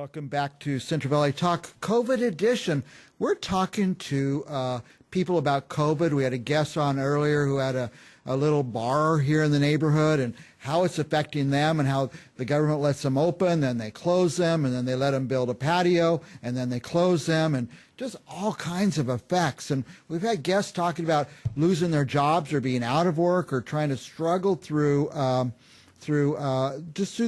Welcome back to Central Valley Talk, COVID edition. We're talking to people about COVID. We had a guest on earlier who had a little bar here in the neighborhood and how it's affecting them and how the government lets them open, then they close them, and then they let them build a patio, and then they close them, and just all kinds of effects. And we've had guests talking about losing their jobs or being out of work or trying to struggle through the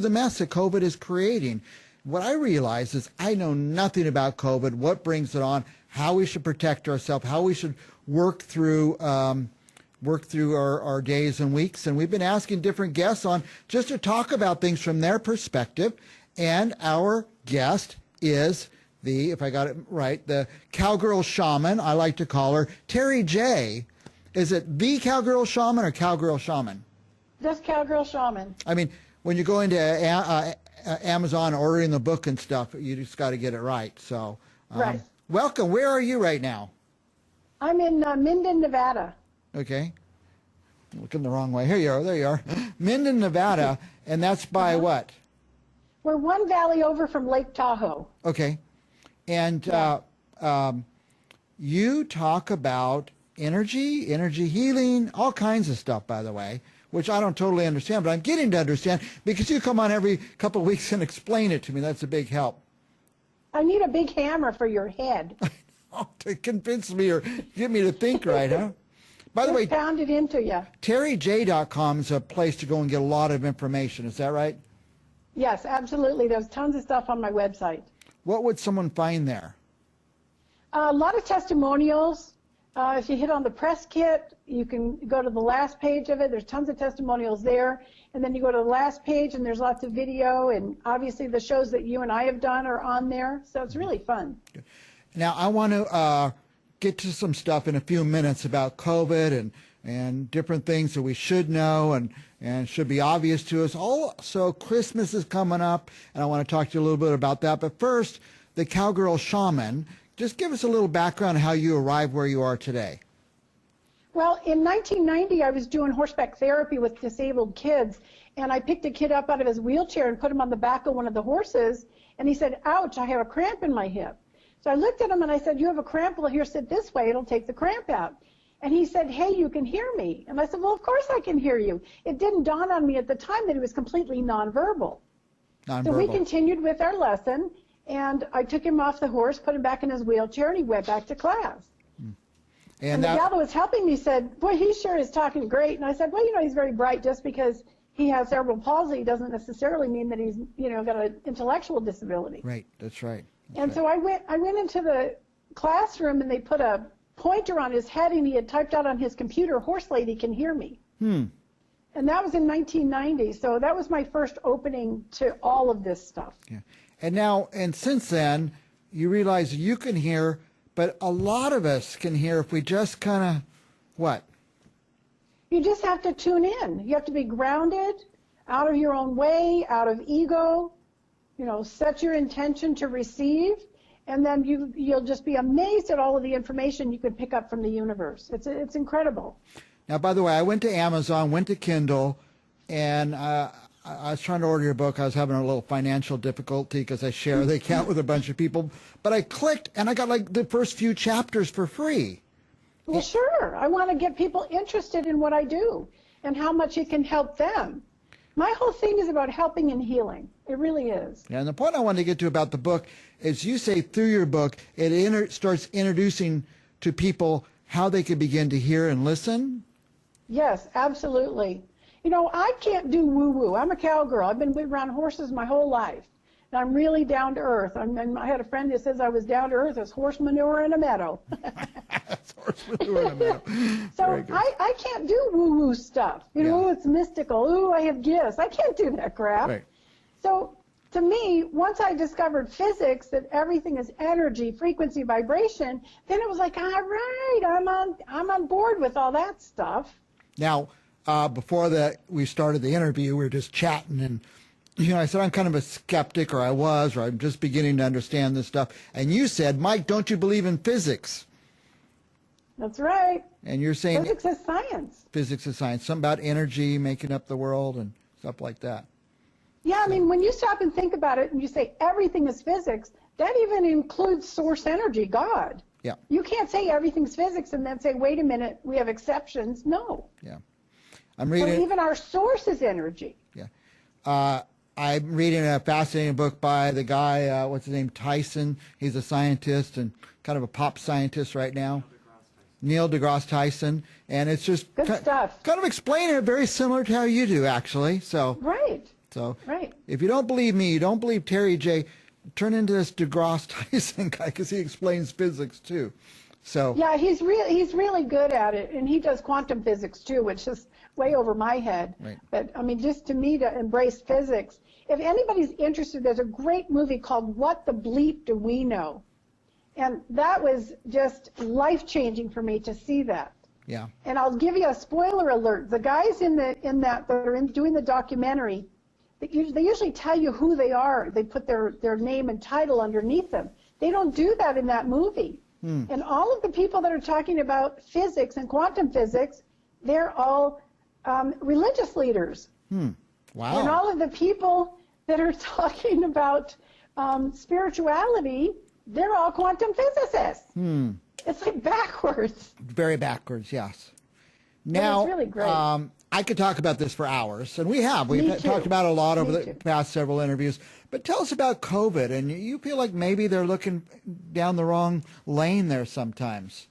mess that COVID is creating. What I realize is I know nothing about COVID, what brings it on, how we should protect ourselves, how we should work through our days and weeks. And we've been asking different guests on just to talk about things from their perspective. And our guest is if I got it right, the Cowgirl Shaman, I like to call her, Terri Jay. Is it the Cowgirl Shaman or Cowgirl Shaman? Just Cowgirl Shaman. I mean, when you go into Amazon ordering the book and stuff, you just got to get it right. So, right. Welcome. Where are you right now? I'm in Minden, Nevada. Okay. Looking the wrong way. Here you are. There you are. Minden, Nevada. And that's by what? We're one valley over from Lake Tahoe. Okay. And you talk about energy healing, all kinds of stuff, by the way, which I don't totally understand, but I'm getting to understand because you come on every couple of weeks and explain it to me. That's a big help. I need a big hammer for your head. To convince me or get me to think right, huh? By the way, pound it into you. TerriJ.com is a place to go and get a lot of information. Is that right? Yes, absolutely. There's tons of stuff on my website. What would someone find there? A lot of testimonials. If you hit on the press kit, you can go to the last page of it. There's tons of testimonials there. And then you go to the last page, and there's lots of video. And obviously the shows that you and I have done are on there. So it's really fun. Good. Now, I want to get to some stuff in a few minutes about COVID and different things that we should know and should be obvious to us. Also, Christmas is coming up, and I want to talk to you a little bit about that. But first, the Cowgirl Shaman. Just give us a little background on how you arrived where you are today. Well, in 1990, I was doing horseback therapy with disabled kids, and I picked a kid up out of his wheelchair and put him on the back of one of the horses, and he said, "Ouch, I have a cramp in my hip." So I looked at him and I said, "You have a cramp? Well, here, sit this way. It'll take the cramp out." And he said, "Hey, you can hear me." And I said, "Well, of course I can hear you." It didn't dawn on me at the time that he was completely nonverbal. So we continued with our lesson, and I took him off the horse, put him back in his wheelchair, and he went back to class. And the gal that was helping me said, "Boy, he sure is talking great." And I said, "Well, he's very bright. Just because he has cerebral palsy doesn't necessarily mean that he's, got an intellectual disability." Right, that's right. And so I went into the classroom, and they put a pointer on his head, and he had typed out on his computer, "Horse lady can hear me." And that was in 1990. So that was my first opening to all of this stuff. Yeah. And since then, you realize you can hear, but a lot of us can hear if we just kind of, what? You just have to tune in. You have to be grounded, out of your own way, out of ego. Set your intention to receive, and then you'll just be amazed at all of the information you can pick up from the universe. It's incredible. Now, by the way, I went to Amazon, went to Kindle, and I was trying to order your book. I was having a little financial difficulty because I share the account with a bunch of people. But I clicked, and I got like the first few chapters for free. Well, sure. I want to get people interested in what I do and how much it can help them. My whole thing is about helping and healing. It really is. Yeah, and the point I wanted to get to about the book is you say through your book, it starts introducing to people how they can begin to hear and listen. Yes, absolutely. I can't do woo-woo. I'm a cowgirl. I've been around horses my whole life. And I'm really down to earth. I had a friend that says I was down to earth as horse manure in a meadow. That's horse manure in a meadow. So I can't do woo-woo stuff. Oh, it's mystical. Ooh, I have gifts. I can't do that crap. Right. So to me, once I discovered physics, that everything is energy, frequency, vibration, then it was like, all right, I'm on board with all that stuff. Now, before we started the interview, we were just chatting, and I said I'm kind of a skeptic, or I'm just beginning to understand this stuff. And you said, "Mike, don't you believe in physics?" That's right. And you're saying physics is science. Physics is science. Something about energy making up the world and stuff like that. Yeah, I mean, when you stop and think about it and you say everything is physics, that even includes source energy, God. Yeah. You can't say everything's physics and then say, wait a minute, we have exceptions. No. Yeah. I'm reading. So even our source is energy. Yeah. I'm reading a fascinating book by the guy, what's his name, Tyson. He's a scientist and kind of a pop scientist right now. Neil deGrasse Tyson. And it's just Good stuff. kind of explaining it very similar to how you do, actually. So, Right. So Right. if you don't believe me, you don't believe Terri Jay, turn into this deGrasse Tyson guy because he explains physics too. So Yeah, he's really good at it, and he does quantum physics too, which is way over my head. Right. But I mean, just to me, to embrace physics. If anybody's interested, there's a great movie called What the Bleep Do We Know? And that was just life-changing for me to see that. yeah, And I'll give you a spoiler alert. The guys in that that are doing the documentary, they usually tell you who they are. They put their name and title underneath them. They don't do that in that movie. And all of the people that are talking about physics and quantum physics, they're all religious leaders. wow. And all of the people that are talking about spirituality, they're all quantum physicists. It's like backwards. Very backwards, yes. Now, it's really great. I could talk about this for hours, and we have. Me We've too. talked about it a lot over Me the too. past several interviews. But tell us about COVID, and you feel like maybe they're looking down the wrong lane there sometimes.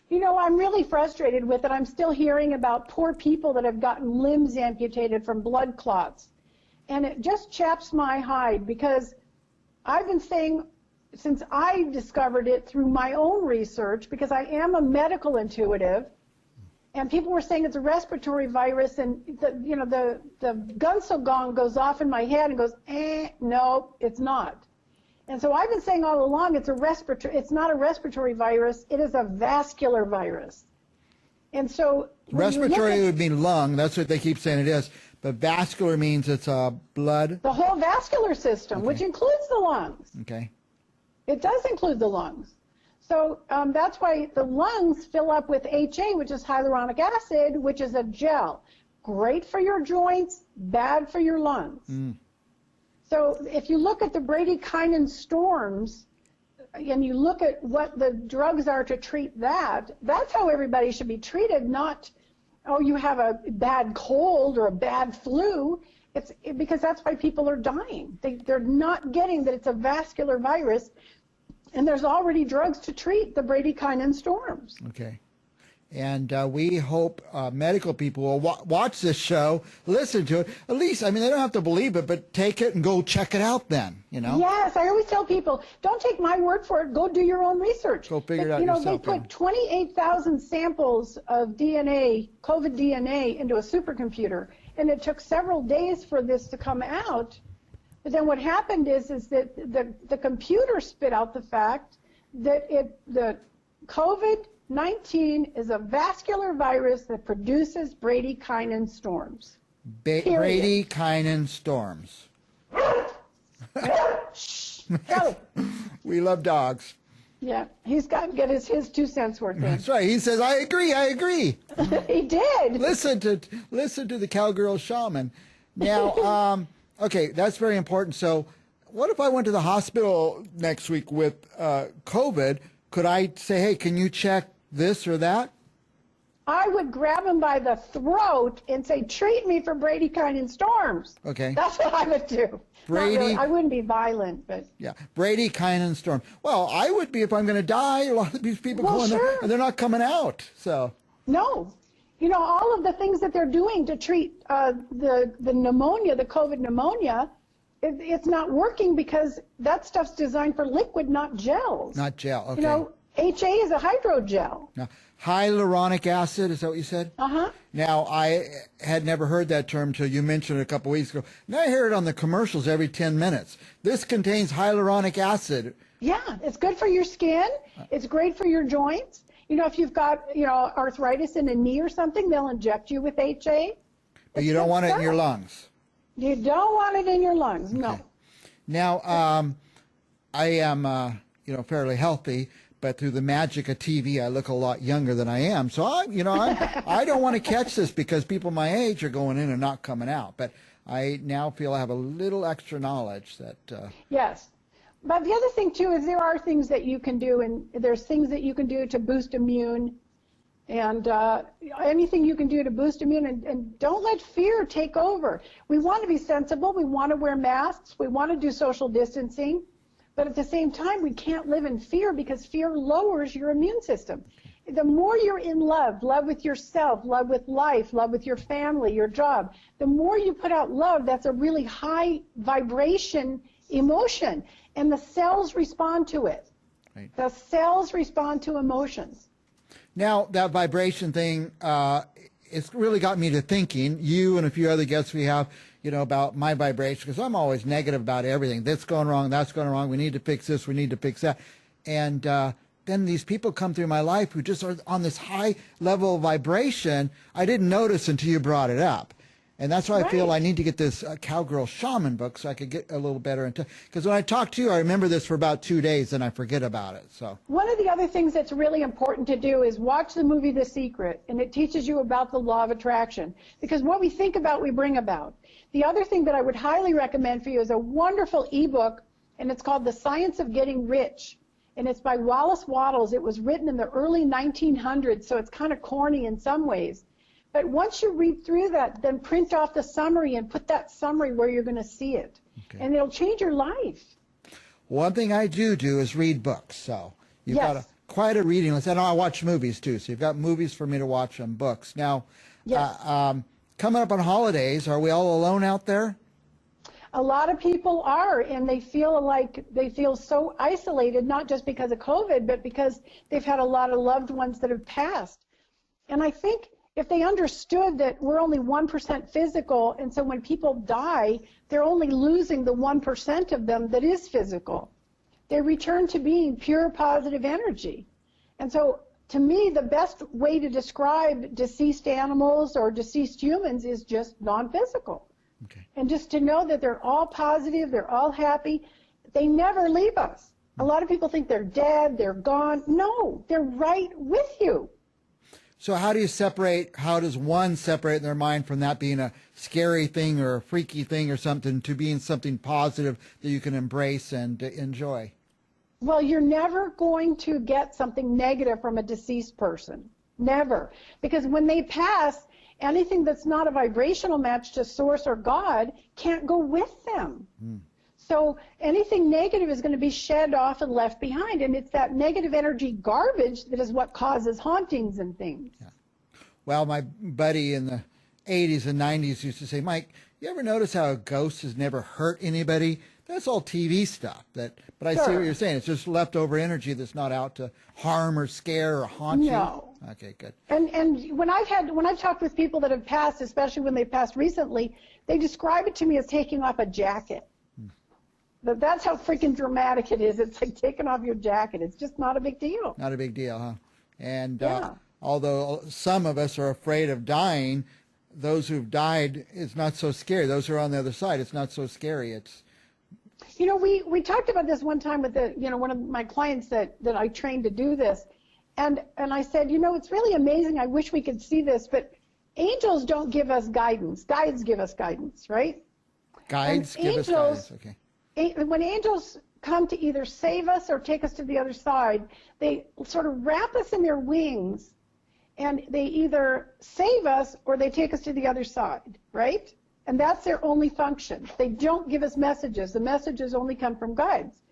You know, I'm really frustrated with it. I'm still hearing about poor people that have gotten limbs amputated from blood clots. And it just chaps my hide because I've been saying since I discovered it through my own research, because I am a medical intuitive, and people were saying it's a respiratory virus, and the gunso gong goes off in my head and goes, no, it's not. And so I've been saying all along it's not a respiratory virus, it is a vascular virus. And so Respiratory would mean lung, that's what they keep saying it is. But vascular means it's blood. the whole vascular system, which includes the lungs. Okay. It does include the lungs. So that's why the lungs fill up with HA, which is hyaluronic acid, which is a gel. Great for your joints, bad for your lungs. So if you look at the Brady-Kinen storms, and you look at what the drugs are to treat that, that's how everybody should be treated, not, oh, you have a bad cold or a bad flu. Because that's why people are dying. They're not getting that it's a vascular virus, and there's already drugs to treat the Brady-Kinen storms. Okay. And we hope medical people will watch this show, listen to it. At least, I mean, they don't have to believe it, but take it and go check it out then, you know? Yes, I always tell people, don't take my word for it. Go do your own research. Go figure it out They yourself, put 28,000 samples of DNA, COVID DNA, into a supercomputer, and it took several days for this to come out. But then what happened is that the computer spit out the fact that the COVID-19 is a vascular virus that produces Brady-Kinen storms. Brady-Kinen storms. Kelly. We love dogs. Yeah, he's got to get his 2 cents worth in. That's right. He says, I agree. He did. Listen to the Cowgirl Shaman. Now, okay, that's very important. So what if I went to the hospital next week with COVID? Could I say, hey, can you check this or that? I would grab him by the throat and say, treat me for Brady-Kinen storms. Okay. That's what I would do. Brady- Not really, I wouldn't be violent, but Yeah, Brady-Kinen storm. Well, I would be if I'm going to die. A lot of these people Well, go in there sure. and they're not coming out. So no. You know, all of the things that they're doing to treat the pneumonia, the COVID pneumonia, it's not working because that stuff's designed for liquid, not gels. not gel. Okay. You know, HA is a hydrogel. Now, hyaluronic acid, is that what you said? Uh-huh. Now, I had never heard that term until you mentioned it a couple weeks ago. Now I hear it on the commercials every 10 minutes. This contains hyaluronic acid. Yeah, it's good for your skin. It's great for your joints. You know, if you've got, arthritis in a knee or something, they'll inject you with HA. But you don't want it in your lungs. You don't want it in your lungs, no. Now, I am, fairly healthy, but through the magic of TV, I look a lot younger than I am. So I don't want to catch this because people my age are going in and not coming out. But I now feel I have a little extra knowledge that. Yes. But the other thing, too, is there are things that you can do, and there's things that you can do to boost immune, and anything you can do to boost immune, and don't let fear take over. We want to be sensible. We want to wear masks. We want to do social distancing. But at the same time, we can't live in fear because fear lowers your immune system. The more you're in love, love with yourself, love with life, love with your family, your job, the more you put out love, that's a really high vibration emotion. And the cells respond to it. Right. The cells respond to emotions. Now, that vibration thing, it's really got me to thinking, you and a few other guests we have, about my vibration, because I'm always negative about everything. That's going wrong, that's going wrong, we need to fix this, we need to fix that. And then these people come through my life who just are on this high level of vibration. I didn't notice until you brought it up. And that's why I feel I need to get this Cowgirl Shaman book so I could get a little better into. Because when I talk to you, I remember this for about 2 days and I forget about it. So one of the other things that's really important to do is watch the movie The Secret, and it teaches you about the law of attraction. Because what we think about, we bring about. The other thing that I would highly recommend for you is a wonderful ebook, and it's called The Science of Getting Rich. And it's by Wallace Wattles. It was written in the early 1900s, so it's kind of corny in some ways. But once you read through that, then print off the summary and put that summary where you're going to see it. Okay. And it'll change your life. One thing I do is read books. So you've got quite a reading list. I know I watch movies too, so you've got movies for me to watch and books. Now, coming up on holidays, are we all alone out there? A lot of people are, and they feel so isolated, not just because of COVID, but because they've had a lot of loved ones that have passed. And I think if they understood that we're only 1% physical, and so when people die, they're only losing the 1% of them that is physical. They return to being pure positive energy. And so to me, the best way to describe deceased animals or deceased humans is just non-physical. Okay. And just to know that they're all positive, they're all happy, they never leave us. A lot of people think they're dead, they're gone. No, they're right with you. So how does one separate in their mind from that being a scary thing or a freaky thing or something to being something positive that you can embrace and enjoy? Well, you're never going to get something negative from a deceased person. Never. Because when they pass, anything that's not a vibrational match to Source or God can't go with them. So anything negative is going to be shed off and left behind, and it's that negative energy garbage that is what causes hauntings and things. Yeah. Well, my buddy in the 80s and 90s used to say, Mike, you ever notice how a ghost has never hurt anybody? That's all TV stuff. But I see what you're saying. It's just leftover energy that's not out to harm or scare or haunt you. No. Okay, good. And when I've talked with people that have passed, especially when they passed recently, they describe it to me as taking off a jacket. But that's how freaking dramatic it is. It's like taking off your jacket. It's just not a big deal. Not a big deal, huh? And although some of us are afraid of dying, those who've died, it's not so scary. Those who are on the other side, it's not so scary. It's we talked about this one time with one of my clients that I trained to do this, and I said, it's really amazing. I wish we could see this, but angels don't give us guidance. Guides give us guidance, right? Guides give us guidance. Okay. When angels come to either save us or take us to the other side, they sort of wrap us in their wings, and they either save us or they take us to the other side, right? And that's their only function. They don't give us messages. The messages only come from guides.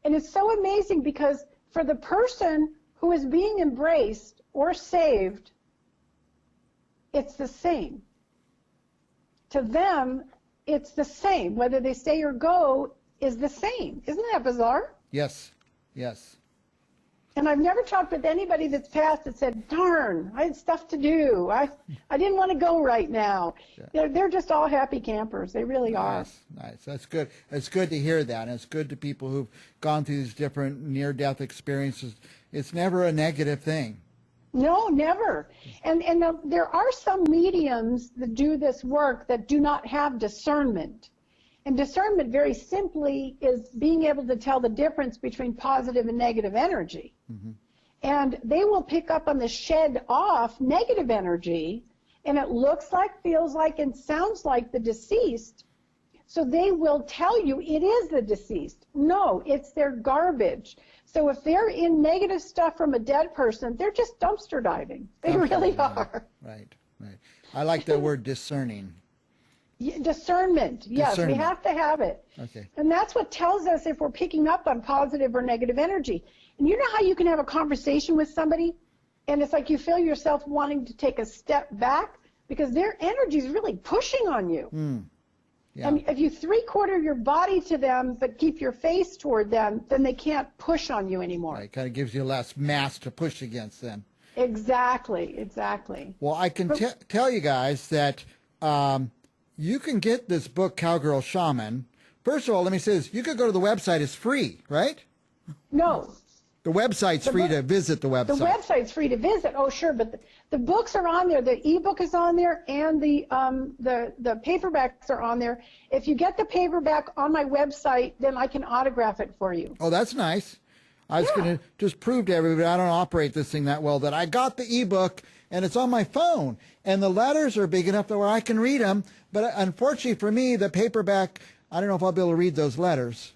And it's so amazing because for the person who is being embraced or saved, it's the same. To them, it's the same. Whether they stay or go is the same. Isn't that bizarre? Yes, yes. And I've never talked with anybody that's passed that said, darn, I had stuff to do. I didn't want to go right now. Yeah. They're just all happy campers. They really are. Nice. That's good. It's good to hear that. And it's good to people who've gone through these different near-death experiences. It's never a negative thing. No, never. And there are some mediums that do this work that do not have discernment. And discernment, very simply, is being able to tell the difference between positive and negative energy. Mm-hmm. And they will pick up on the shed off negative energy, and it looks like, feels like, and sounds like the deceased. So they will tell you it is the deceased. No, it's their garbage. So if they're in negative stuff from a dead person, they're just dumpster diving. They really are. Right, right. I like the word discerning. Discernment. Yes, Discernment. we have to have it. Okay. And that's what tells us if we're picking up on positive or negative energy. And you know how you can have a conversation with somebody and it's like you feel yourself wanting to take a step back because their energy is really pushing on you. Yeah. And if you three-quarter your body to them but keep your face toward them, then they can't push on you anymore. Right. Kind of gives you less mass to push against then. Exactly, exactly. Well, I can tell you guys that you can get this book, Cowgirl Shaman. First of all, let me say this. You could go to the website. It's free, right? No. The website's free to visit the website. The website's free to visit. Oh, sure, but the books are on there. The ebook is on there, and the paperbacks are on there. If you get the paperback on my website, then I can autograph it for you. Oh, that's nice. I was going to just prove to everybody I don't operate this thing that well, that I got the ebook and it's on my phone, and the letters are big enough that where I can read them. But unfortunately for me, the paperback, I don't know if I'll be able to read those letters.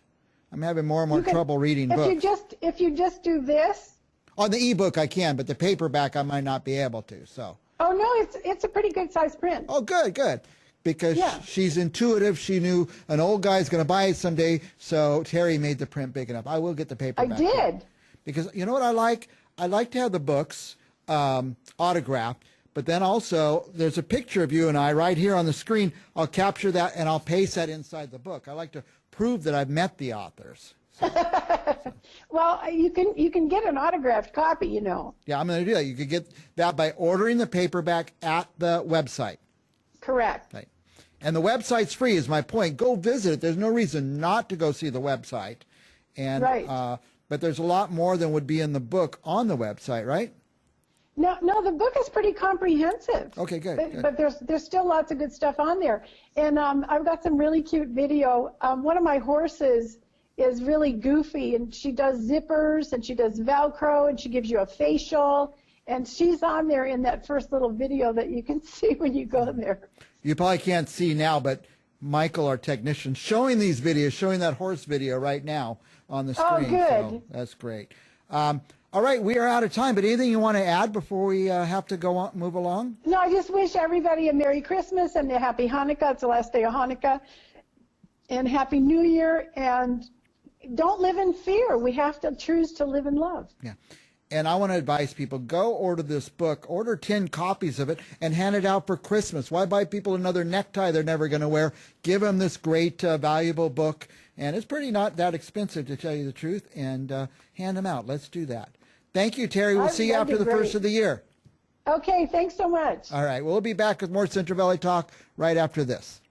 I'm having more and more trouble reading books. If you just do this. On the ebook I can, but the paperback I might not be able to. So. Oh no, it's a pretty good size print. Oh, good, good. Because she's intuitive. She knew an old guy's going to buy it someday, so Terry made the print big enough. I will get the paperback. I did. Because you know what I like? I like to have the books autographed, but then also there's a picture of you and I right here on the screen. I'll capture that and I'll paste that inside the book. I like to prove that I've met the authors. So. Well, you can get an autographed copy, you know. Yeah, I'm going to do that. You could get that by ordering the paperback at the website. Correct. Right. And the website's free is my point. Go visit it. There's no reason not to go see the website. And right. But there's a lot more than would be in the book on the website, right? No, the book is pretty comprehensive. Okay, good. But there's still lots of good stuff on there. And I've got some really cute video. One of my horses is really goofy, and she does zippers, and she does Velcro, and she gives you a facial. And she's on there in that first little video that you can see when you go there. You probably can't see now, but Michael, our technician, showing these videos, showing that horse video right now on the screen. Oh, good. So that's great. All right, we are out of time, but anything you want to add before we have to go on, move along? No, I just wish everybody a Merry Christmas and a Happy Hanukkah. It's the last day of Hanukkah. And Happy New Year. And don't live in fear. We have to choose to live in love. Yeah. And I want to advise people, go order this book, order 10 copies of it, and hand it out for Christmas. Why buy people another necktie they're never going to wear? Give them this great, valuable book. And it's pretty not that expensive, to tell you the truth, and hand them out. Let's do that. Thank you, Terry. We'll see you after the first of the year. Okay, thanks so much. All right. We'll be back with more Central Valley Talk right after this.